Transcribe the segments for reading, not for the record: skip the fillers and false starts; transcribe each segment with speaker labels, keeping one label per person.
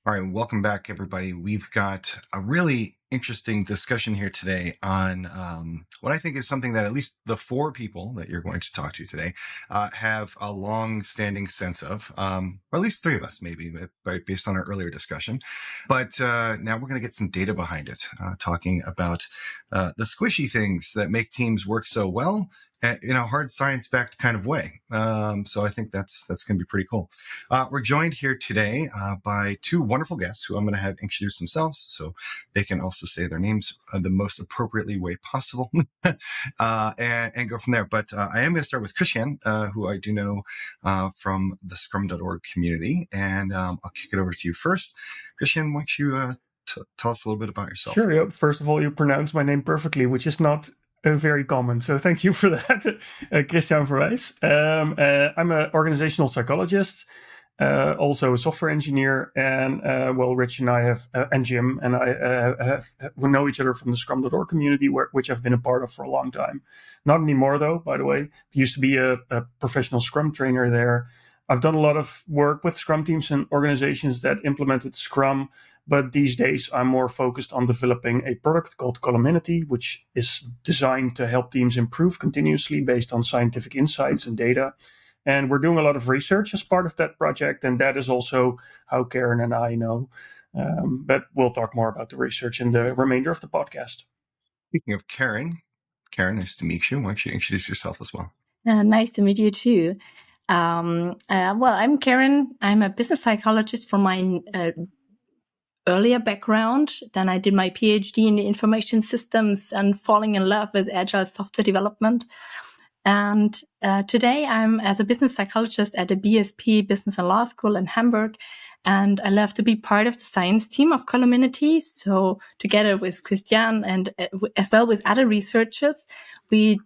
Speaker 1: All right, welcome back, everybody. We've got a really interesting discussion here today on what I think is something that at least the four people that you're going to talk to today have a long-standing sense of, or at least three of us, maybe, based on our earlier discussion. But now we're going to get some data behind it, talking about the squishy things that make teams work so well in a hard science-backed kind of way. So I think that's going to be pretty cool. We're joined here today by two wonderful guests who I'm going to have introduce themselves so they can also say their names the most appropriately way possible and go from there. But I am going to start with Christiaan, who I do know from the scrum.org community. And I'll kick it over to you first. Christiaan, why don't you tell us a little bit about yourself?
Speaker 2: Sure. Yeah. First of all, you pronounce my name perfectly, which is not very common. So thank you for that, Christiaan Verwijs. I'm an organizational psychologist, also a software engineer, and Rich and I have, and Jim and I we know each other from the Scrum.org community, which I've been a part of for a long time. Not anymore, though, by the way. I used to be a professional Scrum trainer there. I've done a lot of work with Scrum teams and organizations that implemented Scrum, but these days I'm more focused on developing a product called Columinity, which is designed to help teams improve continuously based on scientific insights and data. And we're doing a lot of research as part of that project, and that is also how Karen and I know. But we'll talk more about the research in the remainder of the podcast.
Speaker 1: Speaking of Karen, nice to meet you. Why don't you introduce yourself as well?
Speaker 3: Nice to meet you too. I'm Karen. I'm a business psychologist from my earlier background. Then I did my PhD in the information systems and falling in love with agile software development. And today I'm as a business psychologist at the BSP Business and Law School in Hamburg. And I love to be part of the science team of Columinity. So together with Christiaan and as well with other researchers, we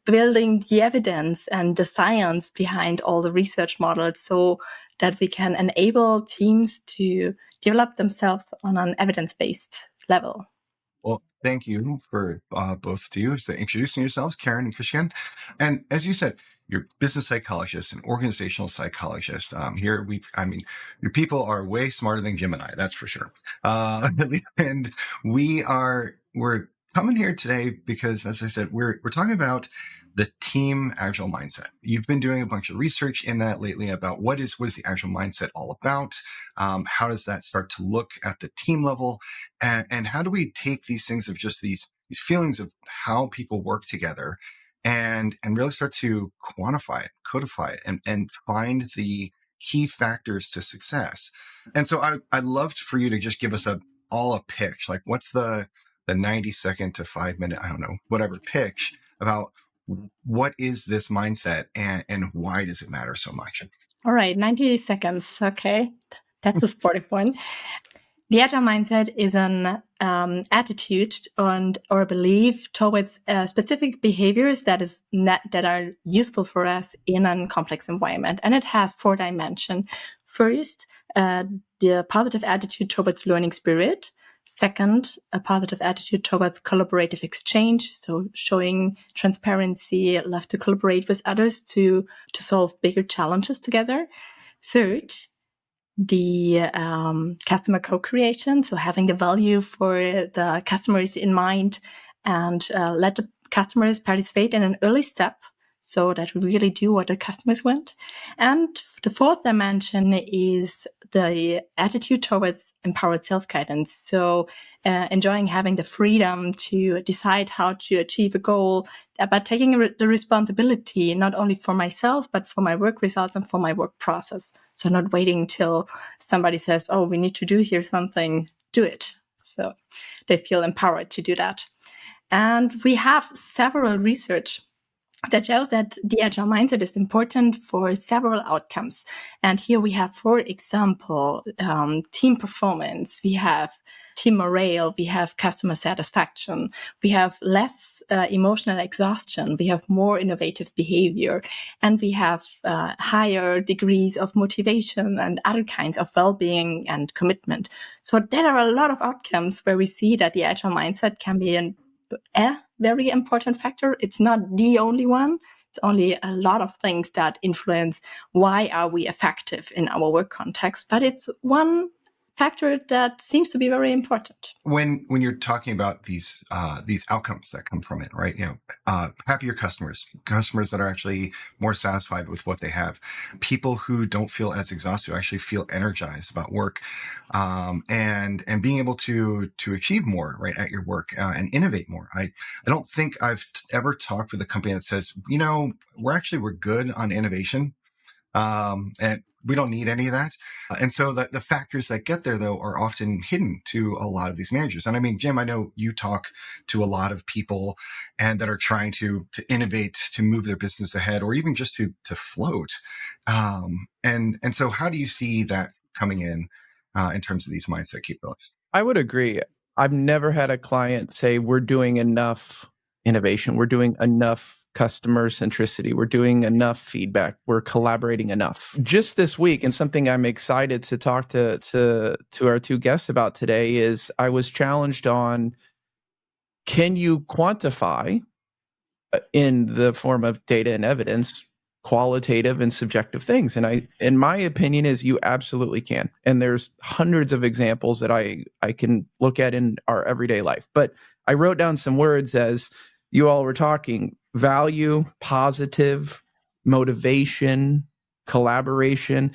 Speaker 3: building the evidence and the science behind all the research models so that we can enable teams to develop themselves on an evidence-based level.
Speaker 1: Well, thank you for both of you for introducing yourselves, Karen and Christiaan. And as you said, you're business psychologists and organizational psychologists. Your people are way smarter than Jim and I, that's for sure. And we're coming here today because, as I said, we're talking about the team agile mindset. You've been doing a bunch of research in that lately about what is the agile mindset all about? How does that start to look at the team level? And how do we take these things of just these feelings of how people work together and really start to quantify it, codify it, and find the key factors to success? And so I'd love for you to just give us a pitch, like what's the 90-second to 5-minute, I don't know, whatever pitch about what is this mindset and why does it matter so much?
Speaker 3: All right, 90 seconds. Okay, that's a sporty point. The agile mindset is an attitude or belief towards specific behaviors that are useful for us in a complex environment, and it has 4 dimensions. First, the positive attitude towards learning spirit. Second, a positive attitude towards collaborative exchange, so showing transparency, love to collaborate with others to solve bigger challenges together. Third, the customer co-creation, so having the value for the customers in mind and let the customers participate in an early step so that we really do what the customers want. And the 4th dimension is the attitude towards empowered self-guidance. So enjoying having the freedom to decide how to achieve a goal, but taking the responsibility not only for myself, but for my work results and for my work process. So not waiting till somebody says, oh, we need to do here something, do it. So they feel empowered to do that. And we have several research that shows that the agile mindset is important for several outcomes. And here we have, for example, team performance, we have team morale, we have customer satisfaction, we have less emotional exhaustion, we have more innovative behavior, and we have higher degrees of motivation and other kinds of well-being and commitment. So there are a lot of outcomes where we see that the agile mindset can be a very important factor. It's not the only one. It's only a lot of things that influence why are we effective in our work context. But it's one factor that seems to be very important.
Speaker 1: When you're talking about these outcomes that come from it, right? Happier customers that are actually more satisfied with what they have, people who don't feel as exhausted, who actually feel energized about work, and being able to achieve more, right, at your work and innovate more. I don't think I've ever talked with a company that says, we're good on innovation, and we don't need any of that. And so the factors that get there, though, are often hidden to a lot of these managers. And I mean, Jim, I know you talk to a lot of people and that are trying to innovate, to move their business ahead, or even just to float. And so how do you see that coming in terms of these mindset capabilities?
Speaker 4: I would agree. I've never had a client say we're doing enough innovation, we're doing enough customer centricity, we're doing enough feedback, we're collaborating enough. Just this week, and something I'm excited to talk to our two guests about today is I was challenged on, can you quantify in the form of data and evidence qualitative and subjective things? And in my opinion, is you absolutely can. And there's hundreds of examples that I can look at in our everyday life. But I wrote down some words as you all were talking: value, positive, motivation, collaboration.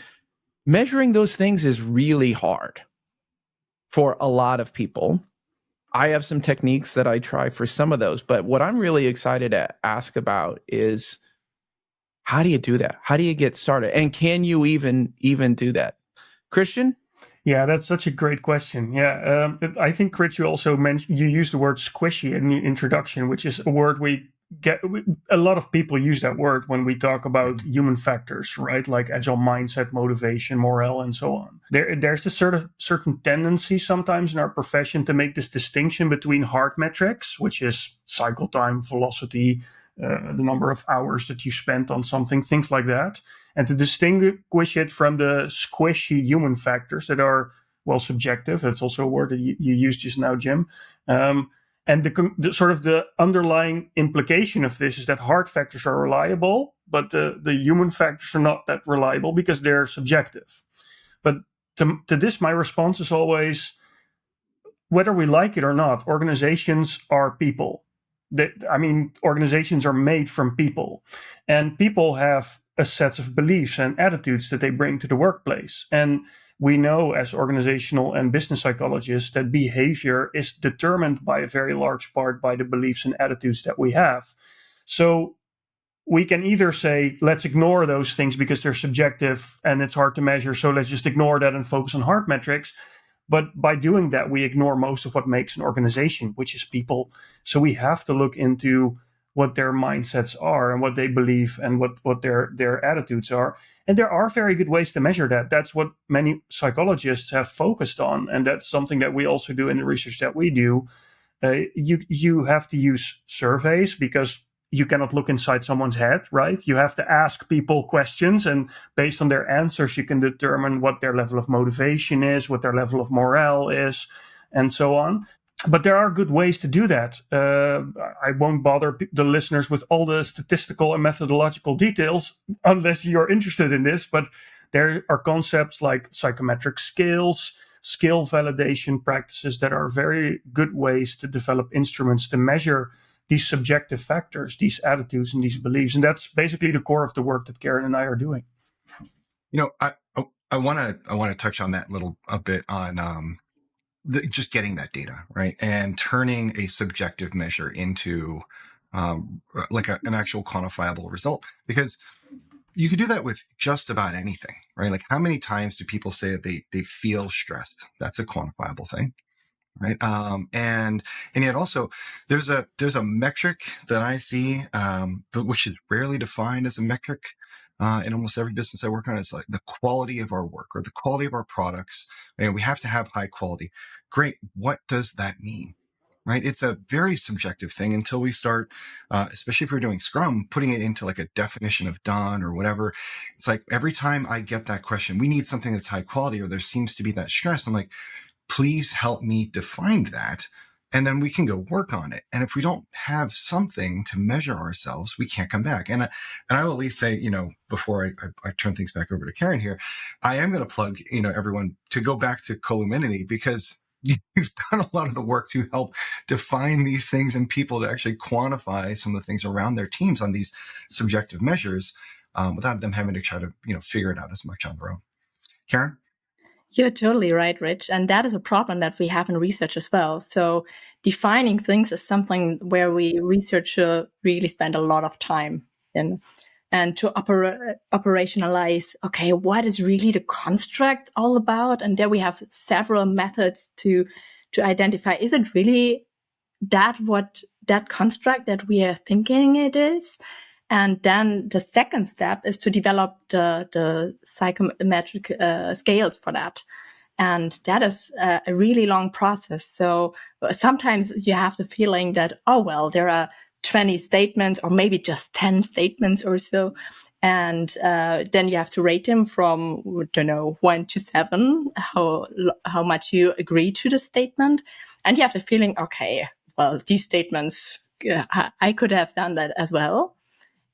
Speaker 4: Measuring those things is really hard for a lot of people. I have some techniques that I try for some of those, but what I'm really excited to ask about is, how do you do that? How do you get started? And can you even do that? Christian?
Speaker 2: Yeah, that's such a great question. Yeah, I think, Chris, you also mentioned, you used the word squishy in the introduction, which is a word a lot of people use that word when we talk about human factors, right? Like agile mindset, motivation, morale, and so on. There's a certain tendency sometimes in our profession to make this distinction between hard metrics, which is cycle time, velocity, the number of hours that you spent on something, things like that, and to distinguish it from the squishy human factors that are, well, subjective. That's also a word that you used just now, Jim. And the sort of the underlying implication of this is that hard factors are reliable, but the human factors are not that reliable because they're subjective. But to this, my response is always, whether we like it or not, organizations are people. Organizations are made from people, and people have a set of beliefs and attitudes that they bring to the workplace. And we know, as organizational and business psychologists, that behavior is determined by a very large part by the beliefs and attitudes that we have. So we can either say, let's ignore those things because they're subjective and it's hard to measure, so let's just ignore that and focus on hard metrics. But by doing that, we ignore most of what makes an organization, which is people. So we have to look into what their mindsets are and what they believe and what their attitudes are. And there are very good ways to measure that. That's what many psychologists have focused on. And that's something that we also do in the research that we do. You have to use surveys because you cannot look inside someone's head, right? You have to ask people questions, and based on their answers, you can determine what their level of motivation is, what their level of morale is, and so on. But there are good ways to do that. I won't bother the listeners with all the statistical and methodological details unless you're interested in this, but there are concepts like psychometric scales, skill validation practices that are very good ways to develop instruments to measure these subjective factors, these attitudes and these beliefs. And that's basically the core of the work that Karen and I are doing.
Speaker 1: I want to touch on that a bit on just getting that data, right? And turning a subjective measure into like an actual quantifiable result, because you can do that with just about anything, right? Like, how many times do people say that they feel stressed? That's a quantifiable thing. Right. And yet also there's a metric that I see, but which is rarely defined as a metric in almost every business I work on. It's like the quality of our work or the quality of our products. And we have to have high quality. Great. What does that mean? Right. It's a very subjective thing until we start, especially if we're doing Scrum, putting it into like a definition of done or whatever. It's like every time I get that question, we need something that's high quality, or there seems to be that stress. I'm like, please help me define that and then we can go work on it. And if we don't have something to measure ourselves, we can't come back. And I will at least say, before I turn things back over to Karen here, I am going to plug, everyone to go back to Columinity, because you've done a lot of the work to help define these things and people to actually quantify some of the things around their teams on these subjective measures, without them having to try to, figure it out as much on their own. Karen?
Speaker 3: You're totally right, Rich. And that is a problem that we have in research as well. So defining things is something where we researchers really spend a lot of time in. And to operationalize, okay, what is really the construct all about? And there we have several methods to identify, is it really that construct that we are thinking it is? And then the second step is to develop the psychometric scales for that. And that is a really long process. So sometimes you have the feeling that, oh, well, there are 20 statements or maybe just 10 statements or so. And then you have to rate them from, 1 to 7, how much you agree to the statement. And you have the feeling, okay, well, these statements, I could have done that as well.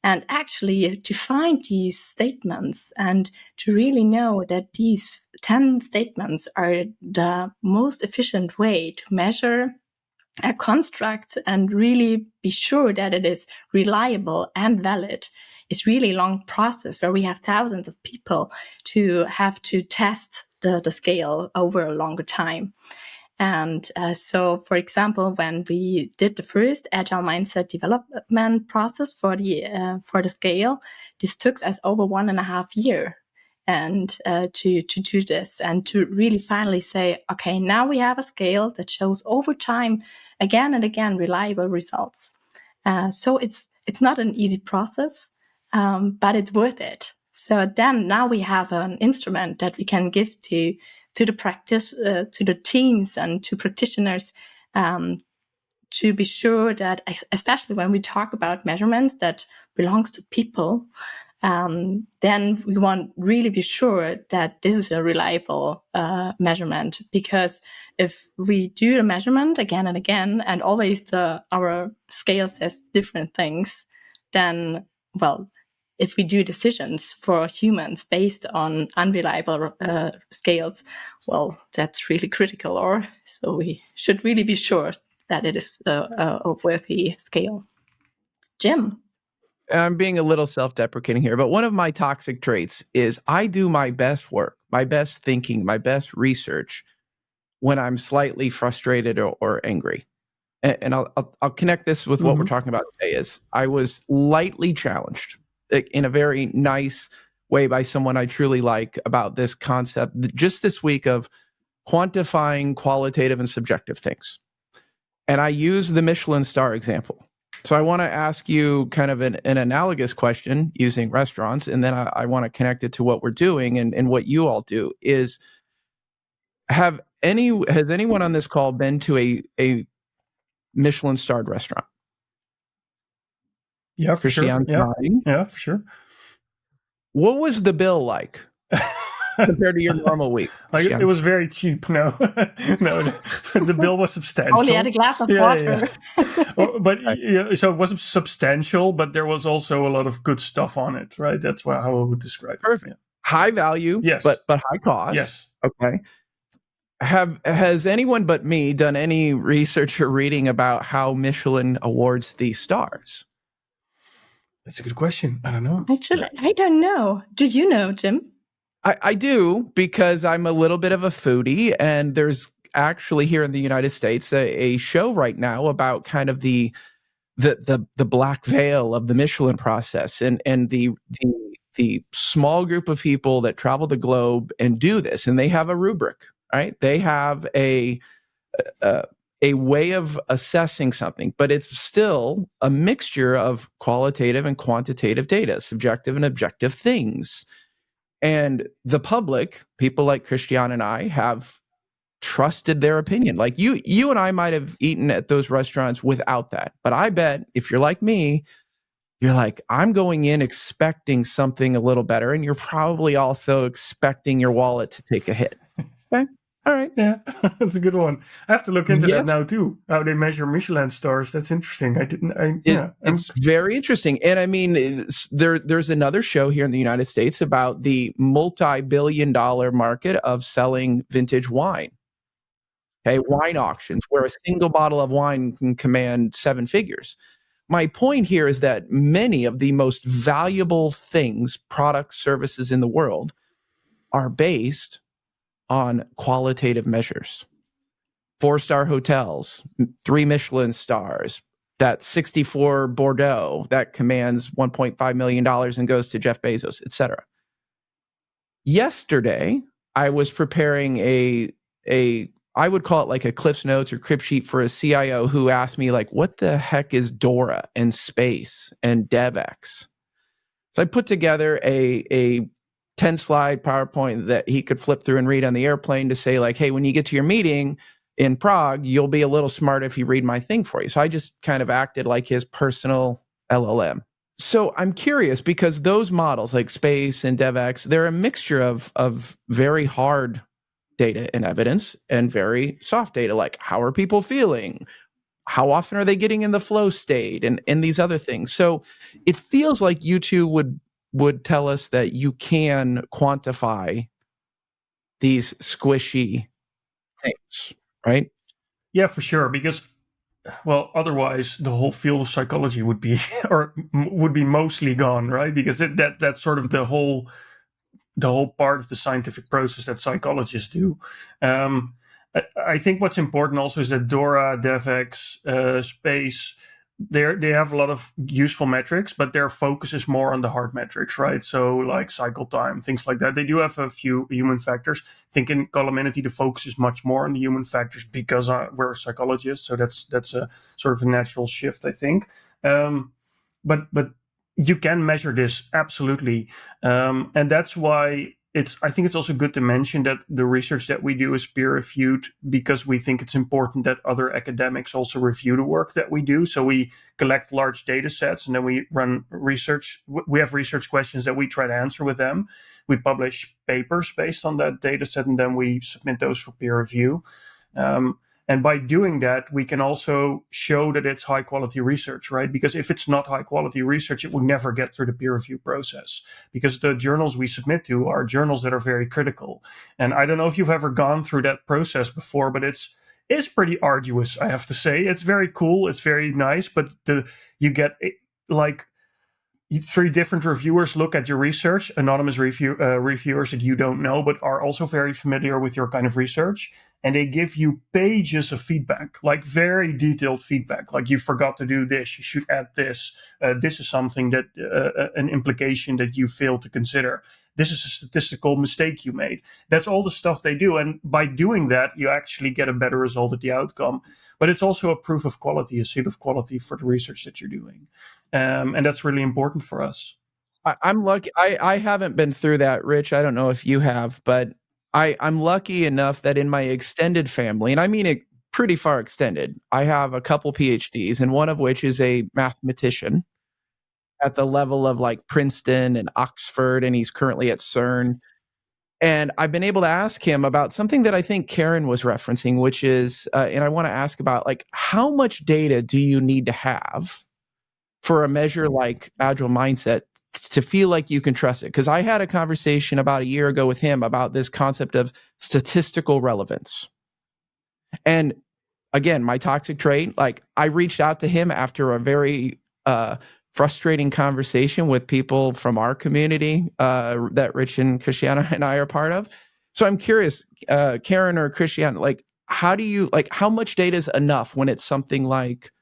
Speaker 3: And actually to find these statements and to really know that these 10 statements are the most efficient way to measure a construct and really be sure that it is reliable and valid is really long process where we have thousands of people to have to test the scale over a longer time. And so, for example, when we did the first Agile mindset development process for the scale, this took us over 1.5 years. And to do this and to really finally say, okay, now we have a scale that shows over time, again and again, reliable results. So it's not an easy process, but it's worth it. So then now we have an instrument that we can give to the practice, to the teams and to practitioners, to be sure that, especially when we talk about measurements that belongs to people, then we want really be sure that this is a reliable measurement. Because if we do the measurement again and again, and always our scale says different things, then, well, if we do decisions for humans based on unreliable scales, well, that's really critical. Or so we should really be sure that it is a worthy scale. Jim?
Speaker 4: I'm being a little self-deprecating here, but one of my toxic traits is I do my best work, my best thinking, my best research when I'm slightly frustrated or angry. And I'll connect this with what we're talking about today. Is I was lightly challenged in a very nice way by someone I truly like about this concept just this week of quantifying qualitative and subjective things. And I use the Michelin star example. So I want to ask you kind of an analogous question using restaurants, and then I want to connect it to what we're doing and what you all do. Is has anyone on this call been to a Michelin starred restaurant?
Speaker 2: Yeah, for sure. Yeah, for sure.
Speaker 4: What was the bill like compared to your normal week?
Speaker 2: It was very cheap. No, the bill was substantial.
Speaker 3: Only had a glass of water.
Speaker 2: But so it wasn't substantial, but there was also a lot of good stuff on it, right? That's how I would describe it.
Speaker 4: Perfect. Yeah. High value, yes, but high cost.
Speaker 2: Yes.
Speaker 4: Okay. Has anyone but me done any research or reading about how Michelin awards these stars?
Speaker 2: That's a good question. I don't know.
Speaker 3: Actually, I don't know. Do you know, Jim?
Speaker 4: I do, because I'm a little bit of a foodie, and there's actually here in the United States a show right now about kind of the black veil of the Michelin process and the small group of people that travel the globe and do this, and they have a rubric, right? They have a way of assessing something, but it's still a mixture of qualitative and quantitative data, subjective and objective things. And the public, people like Christiaan and I, have trusted their opinion. Like you and I might have eaten at those restaurants without that. But I bet if you're like me, you're like, I'm going in expecting something a little better. And you're probably also expecting your wallet to take a hit. Okay. All right.
Speaker 2: Yeah, that's a good one. I have to look into that
Speaker 4: Yes.
Speaker 2: now too. How they measure Michelin stars. That's interesting. I didn't.
Speaker 4: It's very interesting. And I mean, there's another show here in the United States about the multi-billion-dollar market of selling vintage wine. Okay, wine auctions where a single bottle of wine can command 7 figures. My point here is that many of the most valuable things, products, services in the world are based on qualitative measures. 4-star hotels, 3 Michelin stars, that 64 Bordeaux that commands $1.5 million and goes to Jeff Bezos, etc. Yesterday, I was preparing a I would call it like a Cliff's Notes or crib sheet for a CIO who asked me like, what the heck is DORA and space and DevX? So I put together a 10-slide PowerPoint that he could flip through and read on the airplane to say like, hey, when you get to your meeting in Prague, you'll be a little smart if you read my thing for you. So I just kind of acted like his personal LLM. So I'm curious because those models like space and DevX, they're a mixture of very hard data and evidence and very soft data, like how are people feeling? How often are they getting in the flow state and these other things? So it feels like you two would tell us that you can quantify these squishy things, right?
Speaker 2: Yeah, for sure. Because, well, otherwise the whole field of psychology would be would be mostly gone, right? Because that's sort of the whole part of the scientific process that psychologists do. I think what's important also is that DORA, DevX, Space, they have a lot of useful metrics, but their focus is more on the hard metrics, right? So like cycle time, things like that. They do have a few human factors. I think in Columinity, the focus is much more on the human factors because we're psychologists. So that's a sort of a natural shift, I think. But you can measure this absolutely, and that's why I think it's also good to mention that the research that we do is peer reviewed because we think it's important that other academics also review the work that we do. So we collect large data sets and then we run research. We have research questions that we try to answer with them. We publish papers based on that data set and then we submit those for peer review. And by doing that, we can also show that it's high quality research, right? Because if it's not high quality research, it will never get through the peer review process because the journals we submit to are journals that are very critical. And I don't know if you've ever gone through that process before, but it's pretty arduous, I have to say. It's very cool. It's very nice, but you get like 3 different reviewers look at your research, anonymous reviewers that you don't know, but are also very familiar with your kind of research. And they give you pages of feedback, like very detailed feedback, like you forgot to do this, you should add this. This is something that, an implication that you failed to consider. This is a statistical mistake you made. That's all the stuff they do. And by doing that, you actually get a better result at the outcome. But it's also a proof of quality, a seal of quality for the research that you're doing. And that's really important for us.
Speaker 4: I'm lucky. I haven't been through that, Rich. I don't know if you have, but I'm lucky enough that in my extended family, and I mean it pretty far extended, I have a couple PhDs, and one of which is a mathematician at the level of like Princeton and Oxford, and he's currently at CERN. And I've been able to ask him about something that I think Karen was referencing, which is, and I want to ask about like, how much data do you need to have for a measure like Agile Mindset to feel like you can trust it? Because I had a conversation about a year ago with him about this concept of statistical relevance. And again, my toxic trait, like I reached out to him after a very frustrating conversation with people from our community that Rich and Christiaan and I are part of. So I'm curious, Karen or Christiaan, like how much data is enough when it's something like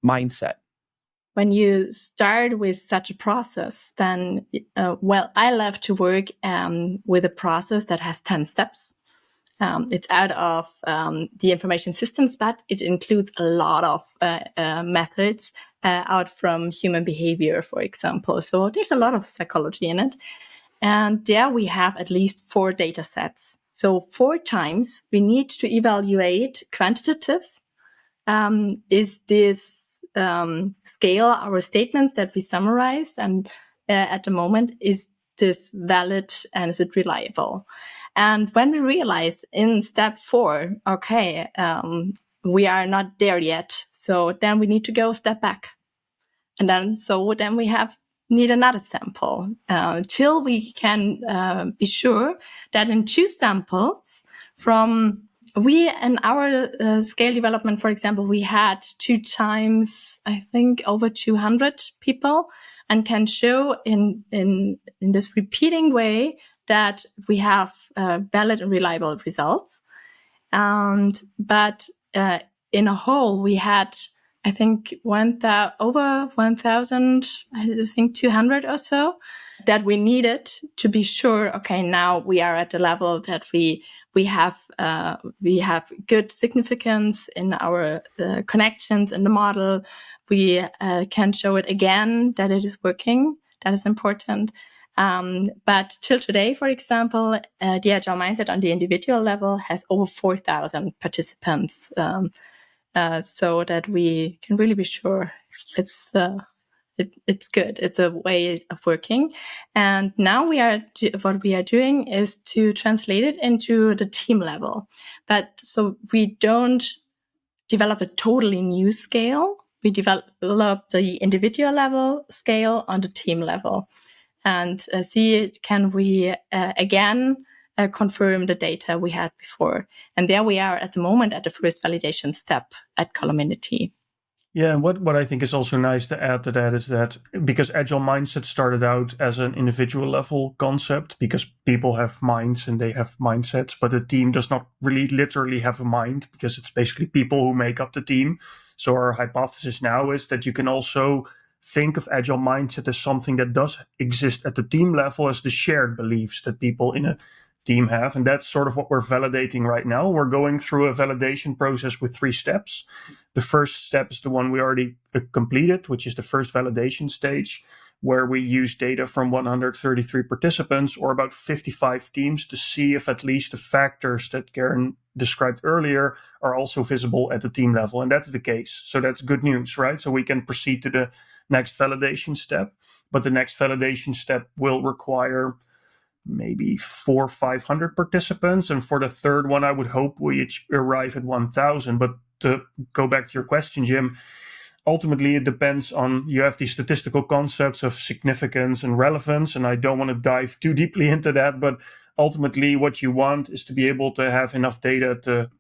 Speaker 4: mindset?
Speaker 3: When you start with such a process, then, I love to work with a process that has 10 steps. It's out of the information systems, but it includes a lot of methods out from human behavior, for example. So there's a lot of psychology in it. And there we have at least 4 data sets. So 4 times we need to evaluate quantitative. Is this scale our statements that we summarized, and at the moment, is this valid and is it reliable? And when we realize in step 4, okay, we are not there yet, so then we need to go a step back. And then we need another sample till we can be sure that in 2 samples in our scale development, for example, we had 2 times, I think, over 200 people, and can show in this repeating way that we have valid and reliable results. But in a whole, we had, I think, over 1,000, I think 200 or so, that we needed to be sure, okay, now we are at the level that we have good significance in our connections in the model. We can show it again that it is working. That is important. But till today, for example, the Agile Mindset on the individual level has over 4,000 participants, so that we can really be sure it's good. It's a way of working. And now what we are doing is to translate it into the team level. But so we don't develop a totally new scale. We develop the individual level scale on the team level, and see, can we again confirm the data we had before. And there we are at the moment at the first validation step at Columinity.
Speaker 2: Yeah, and what I think is also nice to add to that is that because Agile Mindset started out as an individual level concept, because people have minds and they have mindsets, but the team does not really literally have a mind, because it's basically people who make up the team. So our hypothesis now is that you can also think of Agile Mindset as something that does exist at the team level as the shared beliefs that people in a team have. And that's sort of what we're validating right now. We're going through a validation process with 3 steps. The first step is the one we already completed, which is the first validation stage, where we use data from 133 participants, or about 55 teams, to see if at least the factors that Karen described earlier are also visible at the team level. And that's the case. So that's good news, right? So we can proceed to the next validation step. But the next validation step will require maybe 400 or 500 participants. And for the third one, I would hope we arrive at 1,000. But to go back to your question, Jim, ultimately it depends on, you have these statistical concepts of significance and relevance, and I don't want to dive too deeply into that, but ultimately what you want is to be able to have enough data to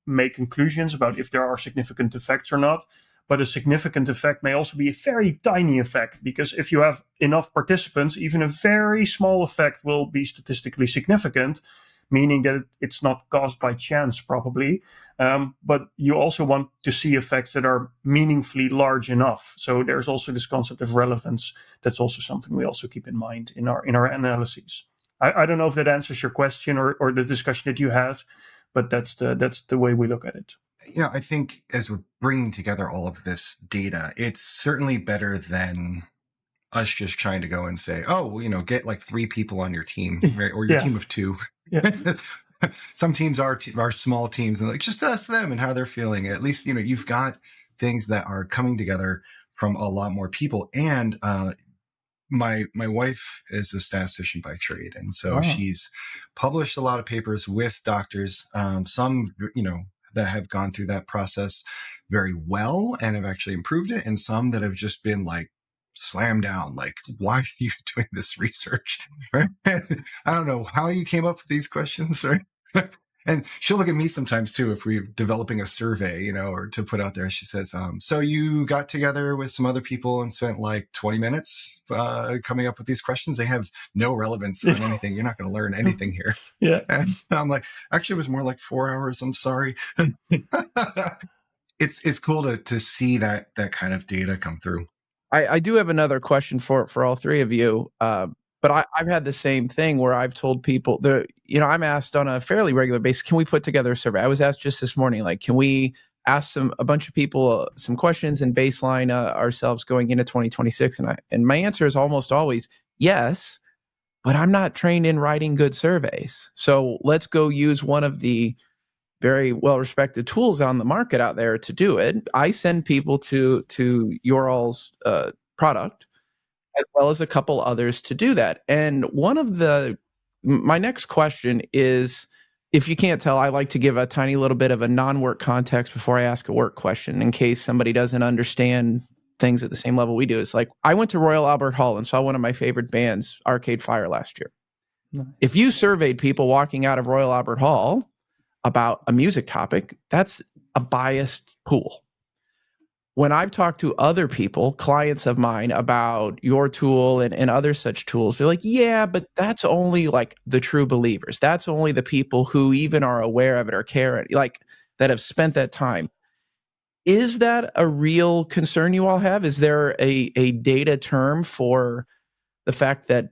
Speaker 2: make conclusions about if there are significant effects or not. But a significant effect may also be a very tiny effect, because if you have enough participants, even a very small effect will be statistically significant, meaning that it's not caused by chance, probably. But you also want to see effects that are meaningfully large enough. So there's also this concept of relevance. That's also something we also keep in mind in our analyses. I don't know if that answers your question or the discussion that you had, but that's the way we look at it.
Speaker 1: I think as we're bringing together all of this data, it's certainly better than us just trying to go and say, oh, get like 3 people on your team, right? Or your team of 2.
Speaker 2: Yeah.
Speaker 1: Some teams are small teams, and like, just ask them and how they're feeling. At least, you've got things that are coming together from a lot more people. And my wife is a statistician by trade, and so she's published a lot of papers with doctors, some that have gone through that process very well and have actually improved it, and some that have just been like slammed down, like, why are you doing this research? Right? I don't know how you came up with these questions, right? And she'll look at me sometimes too, if we're developing a survey, or to put out there. She says, so you got together with some other people and spent like 20 minutes coming up with these questions. They have no relevance on anything. You're not going to learn anything here.
Speaker 2: Yeah.
Speaker 1: And I'm like, actually, it was more like 4 hours. I'm sorry. It's cool to see that kind of data come through.
Speaker 4: I do have another question for all 3 of you. But I've had the same thing where I've told people I'm asked on a fairly regular basis, can we put together a survey? I was asked just this morning, like, can we ask a bunch of people some questions and baseline ourselves going into 2026? And my answer is almost always yes, but I'm not trained in writing good surveys. So let's go use one of the very well-respected tools on the market out there to do it. I send people to your all's product, as well as a couple others, to do that. And one of the My next question is, if you can't tell, I like to give a tiny little bit of a non-work context before I ask a work question in case somebody doesn't understand things at the same level we do. It's like, I went to Royal Albert Hall and saw one of my favorite bands, Arcade Fire, last year.
Speaker 2: Nice.
Speaker 4: If you surveyed people walking out of Royal Albert Hall about a music topic, that's a biased pool. When I've talked to other people, clients of mine, about your tool and other such tools, they're like, yeah, but that's only like the true believers. That's only the people who even are aware of it or care, like that have spent that time. Is that a real concern you all have? Is there a data term for the fact that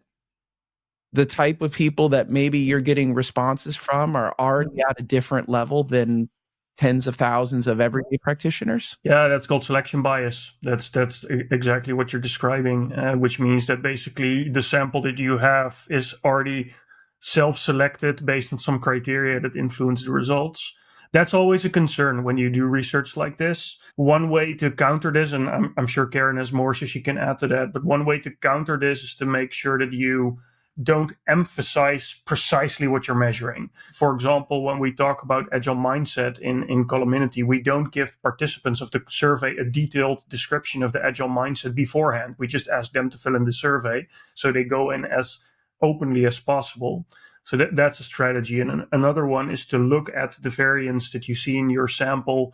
Speaker 4: the type of people that maybe you're getting responses from are already at a different level than tens of thousands of everyday practitioners?
Speaker 2: Yeah, that's called selection bias. That's exactly what you're describing, which means that basically the sample that you have is already self-selected based on some criteria that influence the results. That's always a concern when you do research like this. One way to counter this, and I'm sure Karen has more so she can add to that, but one way to counter this is to make sure that you don't emphasize precisely what you're measuring. For example, when we talk about agile mindset in Columinity, we don't give participants of the survey a detailed description of the agile mindset beforehand. We just ask them to fill in the survey so they go in as openly as possible. So that's a strategy. And another one is to look at the variance that you see in your sample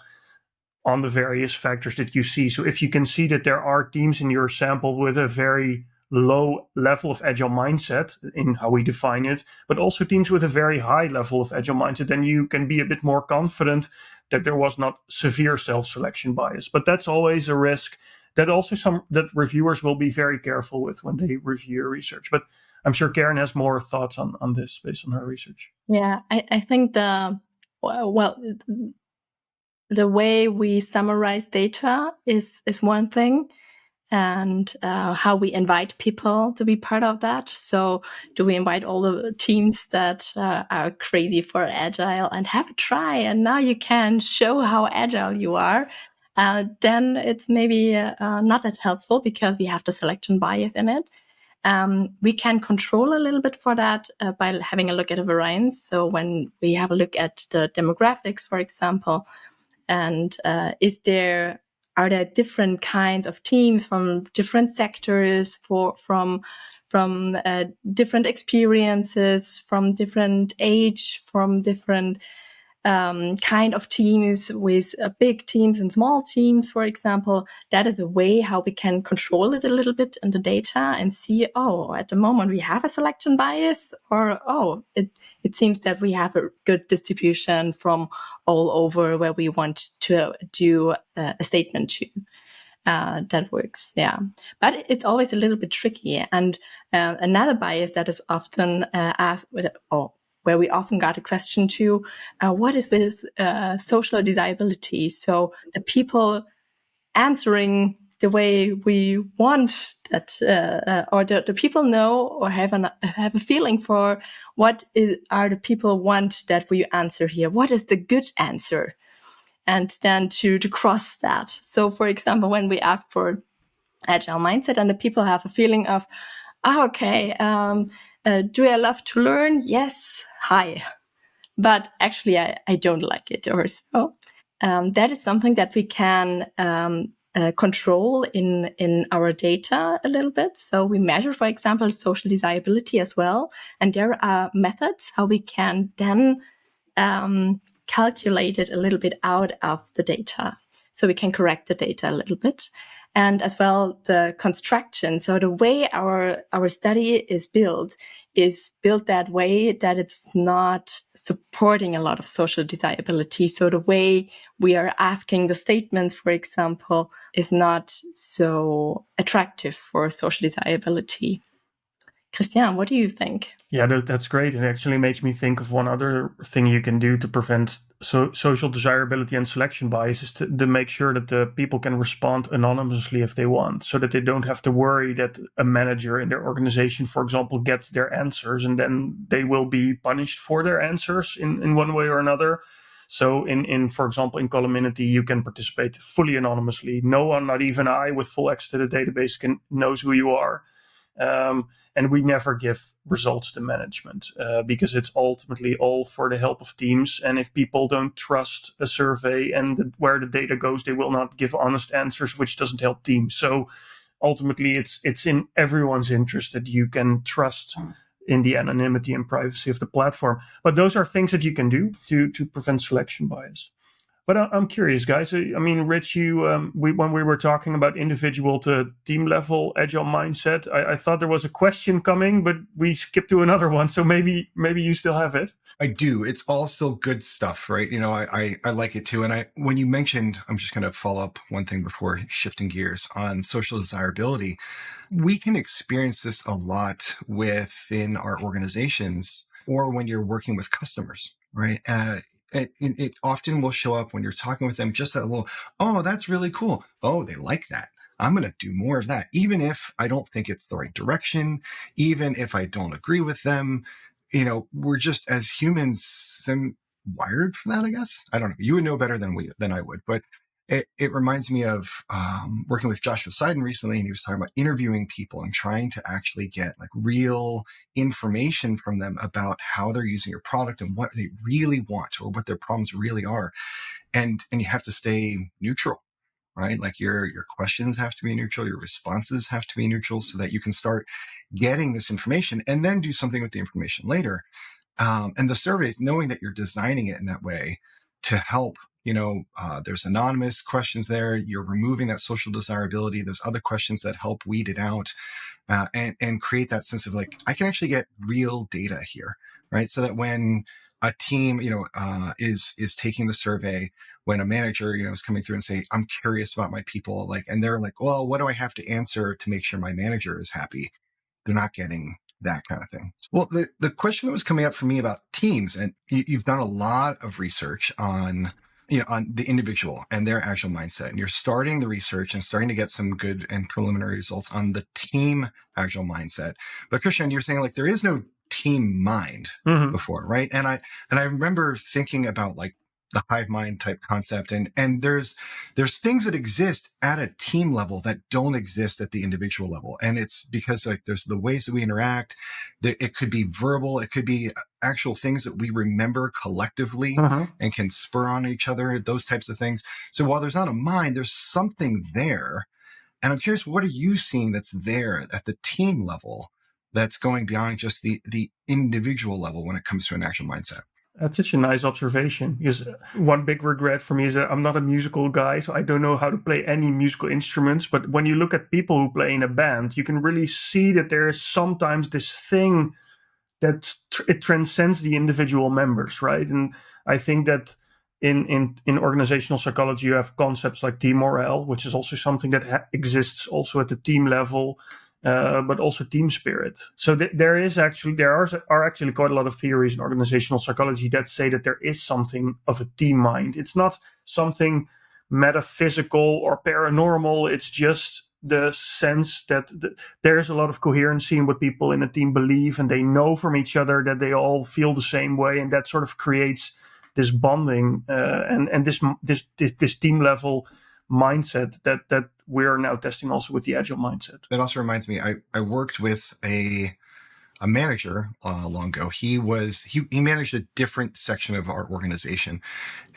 Speaker 2: on the various factors that you see. So if you can see that there are teams in your sample with a very low level of agile mindset in how we define it, but also teams with a very high level of agile mindset, then you can be a bit more confident that there was not severe self-selection bias. But that's always a risk that reviewers will be very careful with when they review your research. But I'm sure Karen has more thoughts on this based on her research.
Speaker 3: Yeah, I think the way we summarize data is one thing, and how we invite people to be part of that. So do we invite all the teams that are crazy for Agile and have a try, and now you can show how Agile you are? Then it's maybe not that helpful because we have the selection bias in it. We can control a little bit for that by having a look at a variance. So when we have a look at the demographics, for example, and are there different kinds of teams from different sectors, from different experiences, from different age, from different kind of teams, with big teams and small teams, for example? That is a way how we can control it a little bit in the data and see, at the moment we have a selection bias, or it seems that we have a good distribution from all over where we want to do a statement to. That works, yeah. But it's always a little bit tricky. And another bias that is often asked, where we often got a question to, what is with social desirability? So the people answering the way we want that, or the people know or have a feeling for are the people want that we answer here. What is the good answer? And then to cross that. So for example, when we ask for agile mindset and the people have a feeling of, do I love to learn? Yes, hi. But actually I don't like it or so. That is something that we can control in our data a little bit. So we measure, for example, social desirability as well. And there are methods how we can then calculate it a little bit out of the data. So we can correct the data a little bit. And as well, the construction. So the way our study is built that way that it's not supporting a lot of social desirability. So the way we are asking the statements, for example, is not so attractive for social desirability. Christiaan, what do you think?
Speaker 2: Yeah, that's great. It actually makes me think of one other thing you can do to prevent social desirability and selection bias is to make sure that the people can respond anonymously if they want, so that they don't have to worry that a manager in their organization, for example, gets their answers and then they will be punished for their answers in one way or another. So for example, in Columinity, you can participate fully anonymously. No one, not even I, with full access to the database knows who you are. And we never give results to management because it's ultimately all for the help of teams. And if people don't trust a survey and where the data goes, they will not give honest answers, which doesn't help teams. So ultimately, it's in everyone's interest that you can trust in the anonymity and privacy of the platform. But those are things that you can do to prevent selection bias. But I'm curious, guys. I mean, Rich, when we were talking about individual to team level agile mindset, I thought there was a question coming, but we skipped to another one. So maybe you still have it.
Speaker 1: I do. It's all still good stuff, right? I like it too. And when you mentioned, I'm just going to follow up one thing before shifting gears on social desirability. We can experience this a lot within our organizations or when you're working with customers, right? It often will show up when you're talking with them, just that little, oh, that's really cool. Oh, they like that. I'm going to do more of that. Even if I don't think it's the right direction, even if I don't agree with them, we're just as humans wired for that, I guess. I don't know. You would know better than I would, but it reminds me of working with Joshua Seiden recently, and he was talking about interviewing people and trying to actually get like real information from them about how they're using your product and what they really want or what their problems really are. And you have to stay neutral, right? Like your questions have to be neutral, your responses have to be neutral so that you can start getting this information and then do something with the information later. And the surveys, knowing that you're designing it in that way to help, there's anonymous questions there. You're removing that social desirability. There's other questions that help weed it out and create that sense of like, I can actually get real data here, right? So that when a team, is taking the survey, when a manager, is coming through and say, I'm curious about my people, like, and they're like, well, what do I have to answer to make sure my manager is happy? They're not getting that kind of thing. Well, the question that was coming up for me about teams, and you've done a lot of research on the individual and their agile mindset, and you're starting the research and starting to get some good and preliminary results on the team agile mindset. But Christiaan, you're saying like there is no team mind before, right? And I remember thinking about like the hive mind type concept, and there's things that exist at a team level that don't exist at the individual level, and it's because like there's the ways that we interact. It could be verbal, it could be actual things that we remember collectively and can spur on each other, those types of things. So while there's not a mind, there's something there, and I'm curious, what are you seeing that's there at the team level that's going beyond just the individual level when it comes to an agile mindset?
Speaker 2: That's such a nice observation, because one big regret for me is that I'm not a musical guy, so I don't know how to play any musical instruments. But when you look at people who play in a band, you can really see that there is sometimes this thing that it transcends the individual members, right? And I think that in organizational psychology, you have concepts like team morale, which is also something that exists also at the team level. But also team spirit. So there are actually quite a lot of theories in organizational psychology that say that there is something of a team mind. It's not something metaphysical or paranormal. It's just the sense that there's a lot of coherency in what people in a team believe, and they know from each other that they all feel the same way, and that sort of creates this bonding and this team level mindset that we're now testing also with the agile mindset.
Speaker 1: That also reminds me, I worked with a manager long ago. He managed a different section of our organization,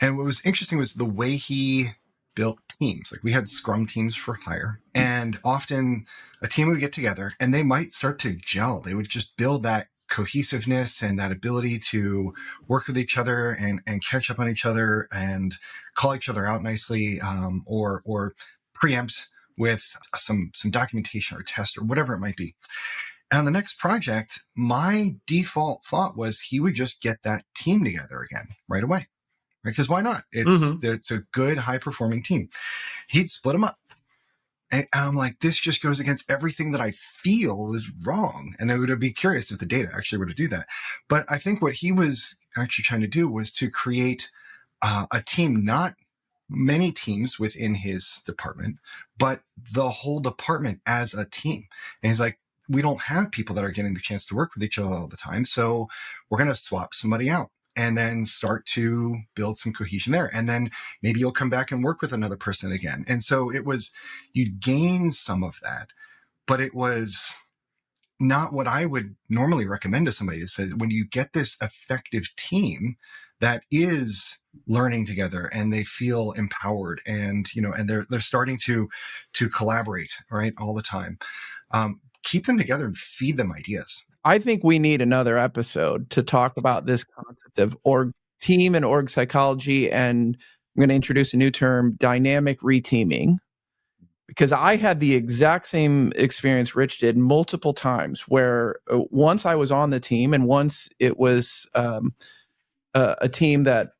Speaker 1: and what was interesting was the way he built teams. Like we had scrum teams for hire, and often a team would get together and they might start to gel. They would just build that cohesiveness and that ability to work with each other and catch up on each other and call each other out nicely, or preempt with some documentation or test or whatever it might be. And on the next project, my default thought was he would just get that team together again right away, right? Because why not? It's a good, high-performing team. He'd split them up. And I'm like, this just goes against everything that I feel is wrong. And I would be curious if the data actually were to do that. But I think what he was actually trying to do was to create a team, not many teams within his department, but the whole department as a team. And he's like, we don't have people that are getting the chance to work with each other all the time. So we're going to swap somebody out and then start to build some cohesion there. And then maybe you'll come back and work with another person again. And so you gain some of that, but it was not what I would normally recommend to somebody. It says when you get this effective team that is learning together and they feel empowered and, and they're starting to collaborate, right, all the time. Keep them together and feed them ideas.
Speaker 4: I think we need another episode to talk about this concept of org team and org psychology. And I'm going to introduce a new term, dynamic reteaming, because I had the exact same experience Rich did multiple times, where once I was on the team and once it was a team that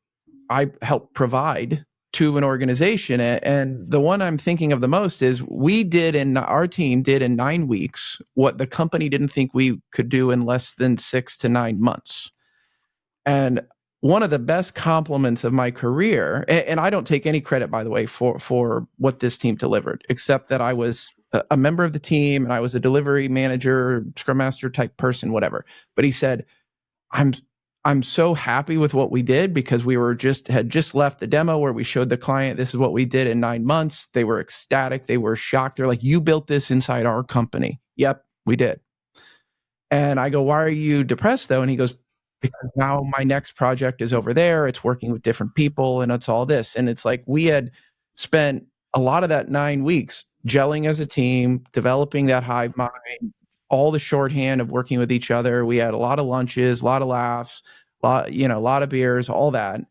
Speaker 4: I helped provide to an organization. And the one I'm thinking of the most is our team did in 9 weeks what the company didn't think we could do in less than 6 to 9 months. And one of the best compliments of my career, and I don't take any credit, by the way, for what this team delivered, except that I was a member of the team and I was a delivery manager, scrum master type person, whatever. But he said, I'm so happy with what we did because we had just left the demo where we showed the client, this is what we did in 9 months. They were ecstatic. They were shocked. They're like, you built this inside our company. Yep, we did. And I go, why are you depressed though? And he goes, because now my next project is over there. It's working with different people and it's all this. And it's like, we had spent a lot of that 9 weeks gelling as a team, developing that hive mind, all the shorthand of working with each other. We had a lot of lunches, a lot of laughs, a lot of beers, all that.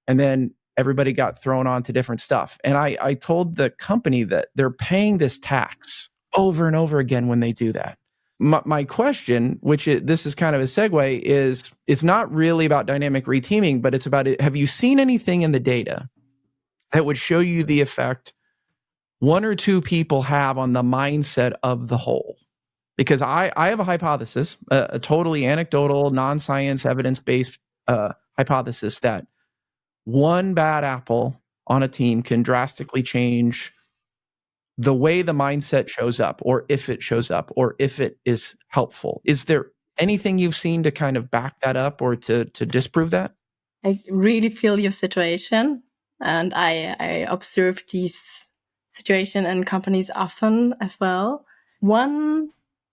Speaker 4: And then everybody got thrown on to different stuff. And I told the company that they're paying this tax over and over again when they do that. My question, this is kind of a segue, is it's not really about dynamic reteaming, but it's about, have you seen anything in the data that would show you the effect 1 or 2 people have on the mindset of the whole? Because I have a hypothesis, a totally anecdotal, non-science, evidence-based hypothesis that one bad apple on a team can drastically change the way the mindset shows up, or if it shows up, or if it is helpful. Is there anything you've seen to kind of back that up or to disprove that?
Speaker 3: I really feel your situation, and I observe these situations in companies often as well. One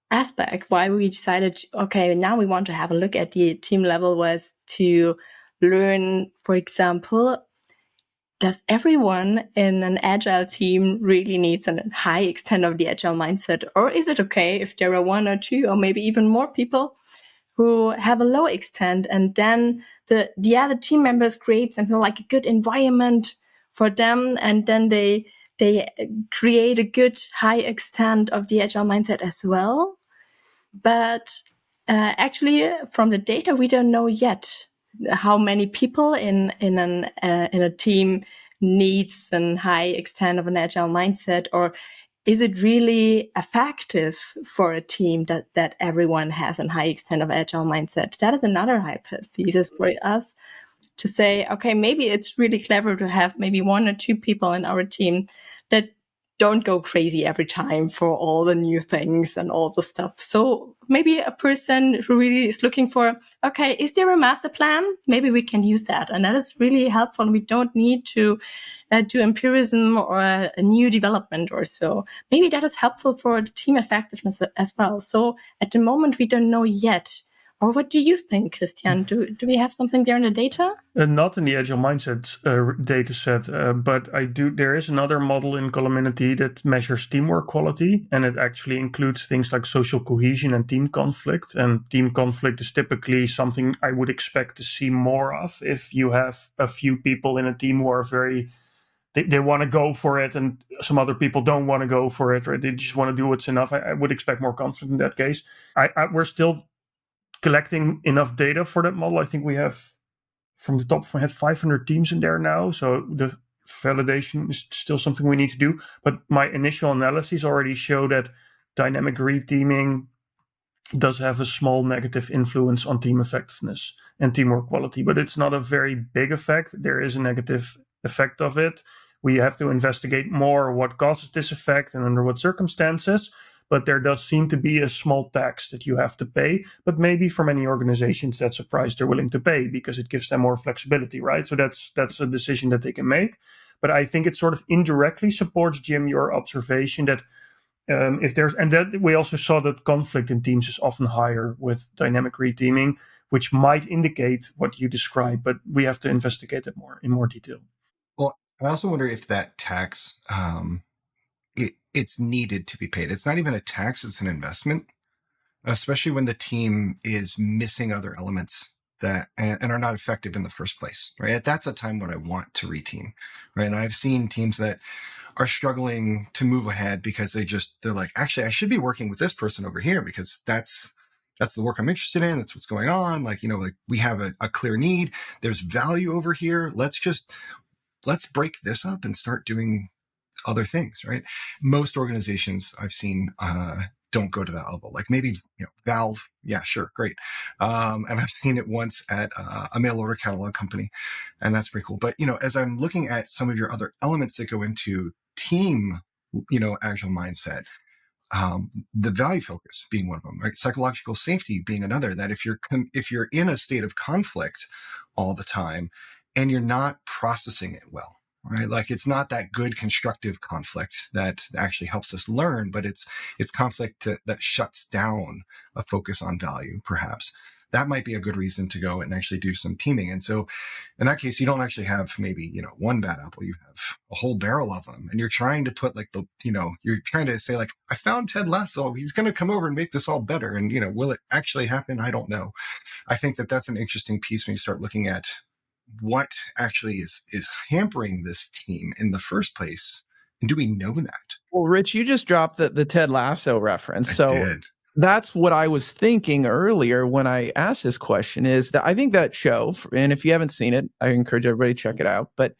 Speaker 3: aspect why we decided, okay, now we want to have a look at the team level was to learn, for example, does everyone in an agile team really needs a high extent of the agile mindset? Or is it okay if there are 1 or 2 or maybe even more people who have a low extent, and then the other team members create something like a good environment for them, and then they create a good high extent of the agile mindset as well? But actually, from the data, we don't know yet how many people in a team needs a high extent of an agile mindset, or is it really effective for a team that everyone has a high extent of agile mindset? That is another hypothesis for us to say, okay, maybe it's really clever to have maybe 1 or 2 people in our team that don't go crazy every time for all the new things and all the stuff. So maybe a person who really is looking for, okay, is there a master plan? Maybe we can use that. And that is really helpful. We don't need to do empiricism or a new development or so. Maybe that is helpful for the team effectiveness as well. So at the moment, we don't know yet. Or what do you think, Christiaan? Do we have something there in the data?
Speaker 2: Not in the Agile Mindset data set, but there is another model in Columinity that measures teamwork quality, and it actually includes things like social cohesion and team conflict. And team conflict is typically something I would expect to see more of if you have a few people in a team who are they want to go for it, and some other people don't want to go for it, or they just want to do what's enough. I would expect more conflict in that case. We're still collecting enough data for that model. I think we have, from the top of my head, 500 teams in there now. So the validation is still something we need to do. But my initial analyses already show that dynamic reteaming does have a small negative influence on team effectiveness and teamwork quality. But it's not a very big effect. There is a negative effect of it. We have to investigate more what causes this effect and under what circumstances. But there does seem to be a small tax that you have to pay. But maybe for many organizations, that's a price they're willing to pay because it gives them more flexibility, right? So that's a decision that they can make. But I think it sort of indirectly supports, Jim, your observation that If there's, and that we also saw that conflict in teams is often higher with dynamic reteaming, which might indicate what you described, but we have to investigate it in more detail.
Speaker 1: Well, I also wonder if that tax, it's needed to be paid. It's not even a tax, it's an investment, especially when the team is missing other elements that and are not effective in the first place, right? That's a time when I want to reteam, right? And I've seen teams that are struggling to move ahead because they're like, actually, I should be working with this person over here because that's the work I'm interested in. That's what's going on. Like, like we have a clear need. There's value over here. Let's break this up and start doing other things, right? Most organizations I've seen don't go to that level. Like maybe Valve, yeah, sure, great. And I've seen it once at a mail order catalog company, and that's pretty cool. But as I'm looking at some of your other elements that go into team, agile mindset, the value focus being one of them, right? Psychological safety being another. That if you're in a state of conflict all the time and you're not processing it well, right? Like it's not that good constructive conflict that actually helps us learn, but it's conflict that shuts down a focus on value, perhaps. That might be a good reason to go and actually do some teaming. And so in that case, you don't actually have maybe, one bad apple, you have a whole barrel of them. And you're trying to put like you're trying to say like, I found Ted Lasso, he's going to come over and make this all better. And, will it actually happen? I don't know. I think that's an interesting piece when you start looking at what actually is hampering this team in the first place. And do we know that?
Speaker 4: Well, Rich, you just dropped the Ted Lasso reference.
Speaker 1: I did.
Speaker 4: That's what I was thinking earlier when I asked this question, is that I think that show, and if you haven't seen it, I encourage everybody to check it out, but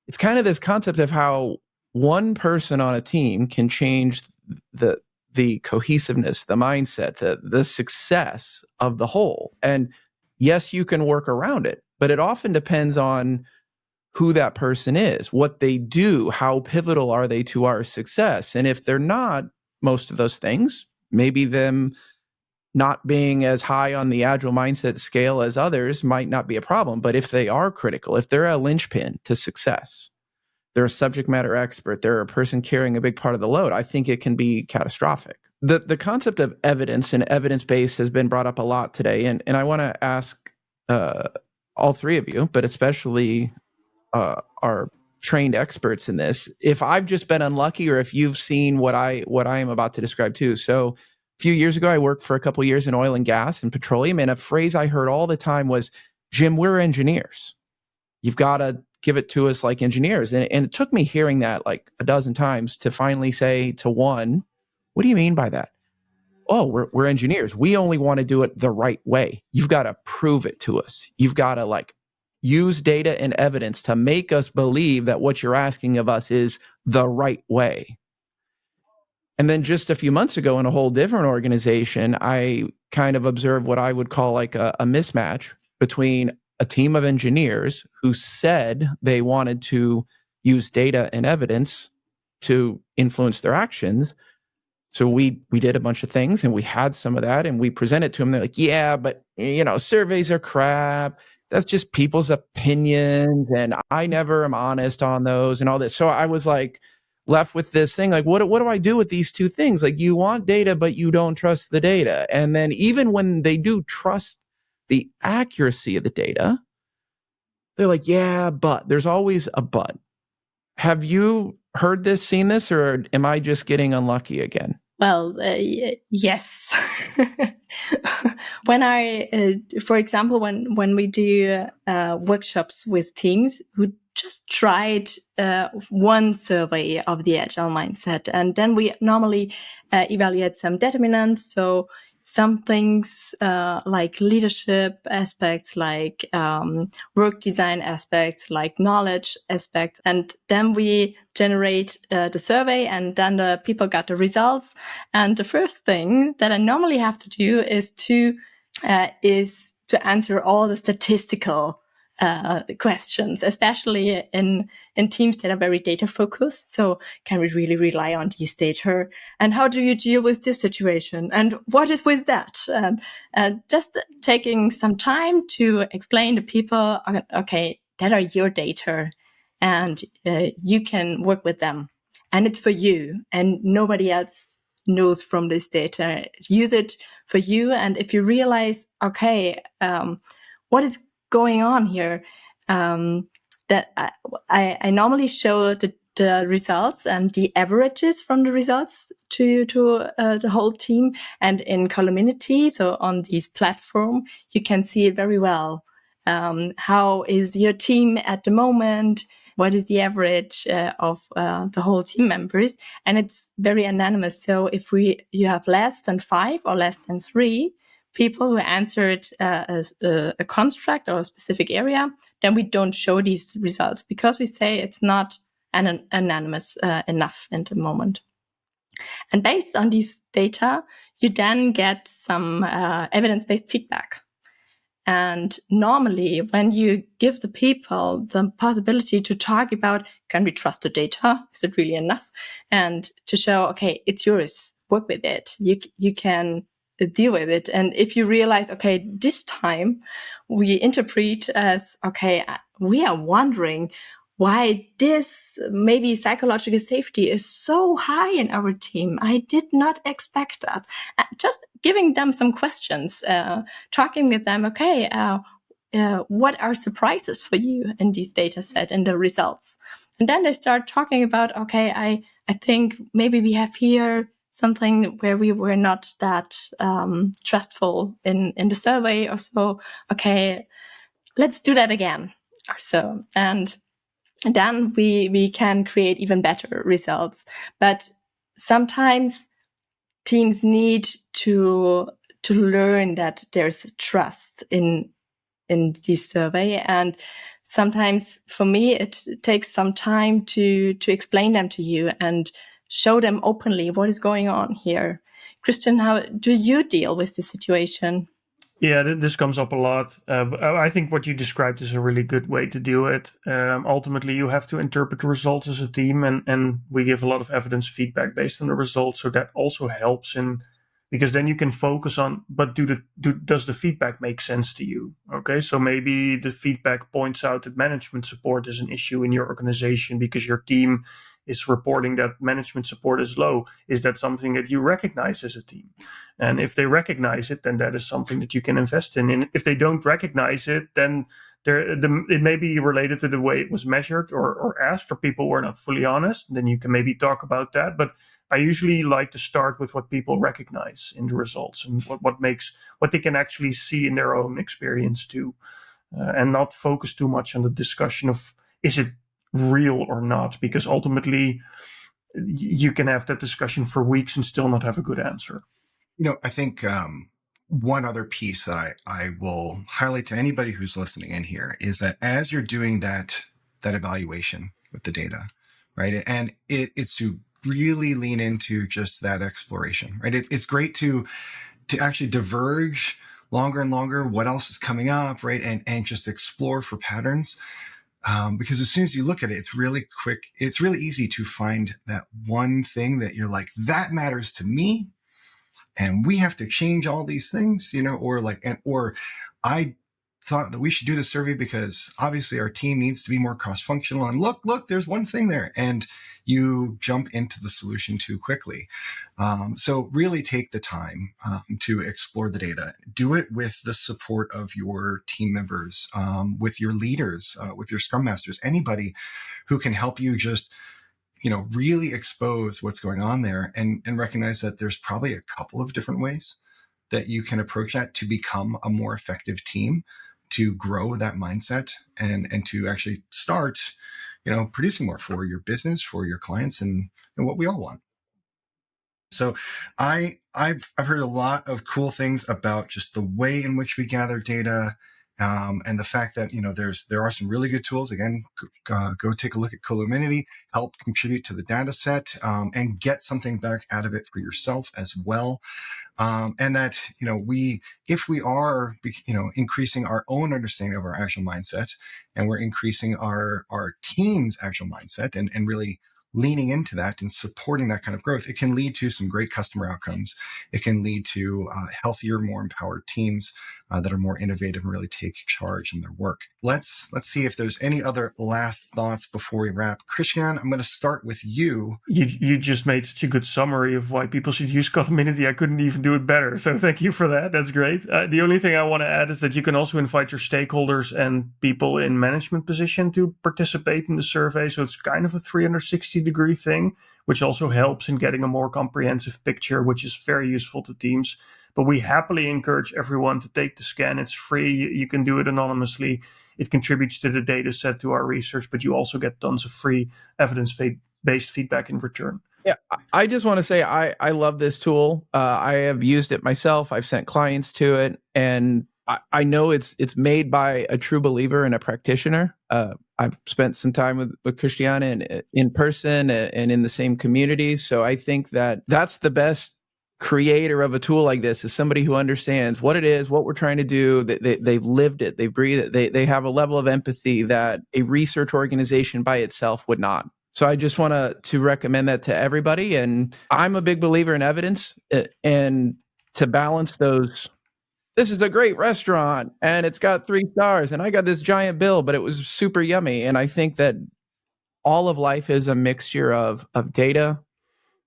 Speaker 4: it's kind of this concept of how one person on a team can change the cohesiveness, the mindset, the success of the whole. And yes, you can work around it, but it often depends on who that person is, what they do, how pivotal are they to our success. And if they're not most of those things, maybe them not being as high on the agile mindset scale as others might not be a problem. But if they are critical, if they're a linchpin to success, they're a subject matter expert, they're a person carrying a big part of the load, I think it can be catastrophic. The concept of evidence and evidence-based has been brought up a lot today. And I want to ask all three of you, but especially our trained experts in this, if I've just been unlucky or if you've seen what I am about to describe too. So a few years ago, I worked for a couple of years in oil and gas and petroleum, and a phrase I heard all the time was, Jim, we're engineers. You've got to give it to us like engineers. And it took me hearing that like a dozen times to finally say to one, what do you mean by that? Oh, we're engineers. We only want to do it the right way. You've got to prove it to us. You've got to use data and evidence to make us believe that what you're asking of us is the right way. And then just a few months ago in a whole different organization, I kind of observed what I would call like a mismatch between a team of engineers who said they wanted to use data and evidence to influence their actions. So we did a bunch of things and we had some of that and we presented to them. They're like, yeah, but surveys are crap. That's just people's opinions. And I never am honest on those and all this. So I was like left with this thing, like, what do I do with these two things? Like you want data, but you don't trust the data. And then even when they do trust the accuracy of the data, they're like, yeah, but there's always a but. Have you heard this, seen this, or am I just getting unlucky again?
Speaker 3: Well, yes. When for example, when we do workshops with teams who just tried one survey of the agile mindset, and then we normally evaluate some determinants. So some things like leadership aspects, like work design aspects, like knowledge aspects. And then we generate the survey, and then the people got the results. And the first thing that I normally have to do is to answer all the statistical questions, especially in teams that are very data focused. So can we really rely on these data? And how do you deal with this situation? And what is with that? And just taking some time to explain to people, okay, that are your data and you can work with them and it's for you and nobody else knows from this data. Use it for you. And if you realize, okay, what is going on here, that I normally show the results and the averages from the results to the whole team. And in Columinity, so on this platform, you can see it very well. How is your team at the moment? What is the average of the whole team members? And it's very anonymous. So if you have less than 5 or less than 3 people who answered a construct or a specific area, then we don't show these results because we say it's not anonymous enough in the moment. And based on these data, you then get some evidence-based feedback. And normally, when you give the people the possibility to talk about, can we trust the data? Is it really enough? And to show, okay, it's yours, work with it. You can deal with it. And if you realize, okay, this time we interpret as, okay, we are wondering why this maybe psychological safety is so high in our team. I did not expect that. Just giving them some questions, talking with them, okay, what are surprises for you in these data set and the results? And then they start talking about, okay, I think maybe we have here something where we were not that trustful in the survey or so. Okay, let's do that again or so. And then we can create even better results. But sometimes teams need to learn that there's trust in this survey. And sometimes for me, it takes some time to explain them to you and show them openly what is going on here. Christian, how do you deal with this situation?
Speaker 2: Yeah, this comes up a lot. I think what you described is a really good way to do it. Ultimately, you have to interpret the results as a team, and we give a lot of evidence feedback based on the results. So that also helps because then you can focus on, but does the feedback make sense to you? Okay, so maybe the feedback points out that management support is an issue in your organization because your team is reporting that management support is low. Is that something that you recognize as a team? And if they recognize it, then that is something that you can invest in. And if they don't recognize it, then it may be related to the way it was measured or asked, or people were not fully honest. Then you can maybe talk about that. But I usually like to start with what people recognize in the results and what they can actually see in their own experience too, and not focus too much on the discussion of is it real or not, because ultimately you can have that discussion for weeks and still not have a good answer.
Speaker 1: I think one other piece that I will highlight to anybody who's listening in here is that as you're doing that evaluation with the data, right, and it's to really lean into just that exploration, right? It's great to actually diverge longer and longer what else is coming up, right, and just explore for patterns. Because as soon as you look at it, it's really quick. It's really easy to find that one thing that you're like, that matters to me, and we have to change all these things, or I thought that we should do the survey because obviously our team needs to be more cross-functional. And look, there's one thing there, and you jump into the solution too quickly. So really take the time to explore the data. Do it with the support of your team members, with your leaders, with your scrum masters, anybody who can help you just really expose what's going on there and recognize that there's probably a couple of different ways that you can approach that to become a more effective team, to grow that mindset and to actually start producing more for your business, for your clients, and what we all want. So I've heard a lot of cool things about just the way in which we gather data, and the fact that there are some really good tools. Again, go take a look at Columinity, help contribute to the data set, and get something back out of it for yourself as well. And that if we are increasing our own understanding of our Agile mindset, and we're increasing our team's Agile mindset, and really leaning into that and supporting that kind of growth, it can lead to some great customer outcomes. It can lead to healthier, more empowered teams that are more innovative and really take charge in their work. Let's see if there's any other last thoughts before we wrap. Christiaan, I'm going to start with you.
Speaker 2: You just made such a good summary of why people should use Columinity. I couldn't even do it better. So thank you for that. That's great. The only thing I want to add is that you can also invite your stakeholders and people in management position to participate in the survey. So it's kind of a 360-degree thing, which also helps in getting a more comprehensive picture, which is very useful to teams. But we happily encourage everyone to take the scan. It's free. You can do it anonymously. It contributes to the data set, to our research, but you also get tons of free evidence-based feedback in return.
Speaker 4: Yeah, I just want to say I love this tool. I have used it myself. I've sent clients to it, and I know it's made by a true believer and a practitioner. I've spent some time with Christiaan in person and in the same community. So I think that's the best creator of a tool like this, is somebody who understands what it is, what we're trying to do. They've lived it, they breathe it, they have a level of empathy that a research organization by itself would not. So I just want to recommend that to everybody. And I'm a big believer in evidence, and to balance those. This is a great restaurant and it's got 3 stars and I got this giant bill, but it was super yummy. And I think that all of life is a mixture of data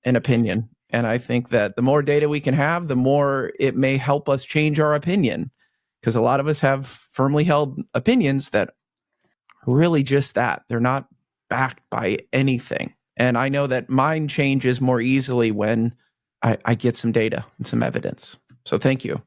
Speaker 4: and opinion. And I think that the more data we can have, the more it may help us change our opinion, because a lot of us have firmly held opinions that are really just that. They're not backed by anything. And I know that mine changes more easily when I get some data and some evidence. So thank you.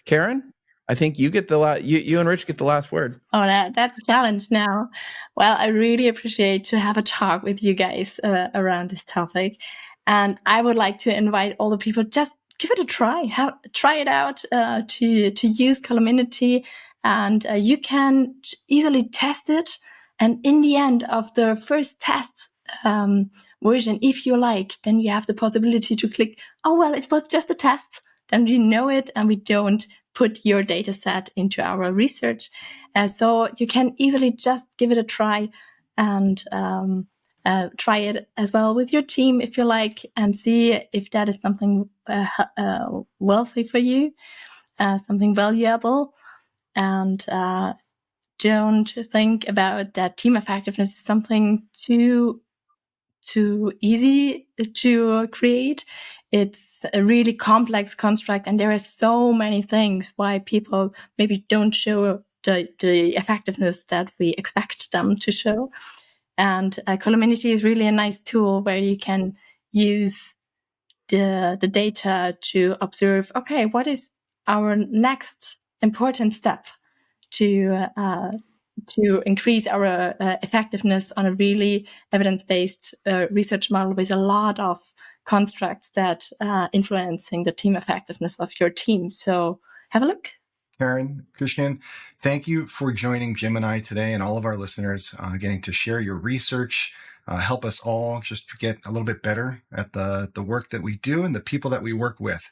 Speaker 4: Karen, I think you get you and Rich get the last word.
Speaker 3: Oh, that's a challenge now. Well, I really appreciate to have a talk with you guys around this topic. And I would like to invite all the people, just give it a try. Try it out to use Columinity, and you can easily test it. And in the end of the first test version, if you like, then you have the possibility to click, oh, well, it was just a test. Then we know it and we don't put your data set into our research. So you can easily just give it a try and try it as well with your team if you like, and see if that is something wealthy for you, something valuable. And don't think about that team effectiveness is something too easy to create. It's a really complex construct, and there are so many things why people maybe don't show the effectiveness that we expect them to show. And Columinity is really a nice tool where you can use the data to observe, okay, what is our next important step to increase our effectiveness on a really evidence-based research model with a lot of constructs that influencing the team effectiveness of your team. So have a look.
Speaker 1: Karen, Christiaan, thank you for joining Jim and I today, and all of our listeners, getting to share your research, help us all just get a little bit better at the work that we do and the people that we work with.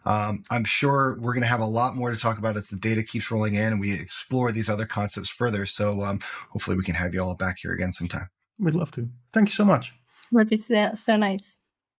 Speaker 1: I'm sure we're going to have a lot more to talk about as the data keeps rolling in and we explore these other concepts further. So hopefully we can have you all back here again sometime.
Speaker 2: We'd love to. Thank you so much.
Speaker 3: Would be so nice.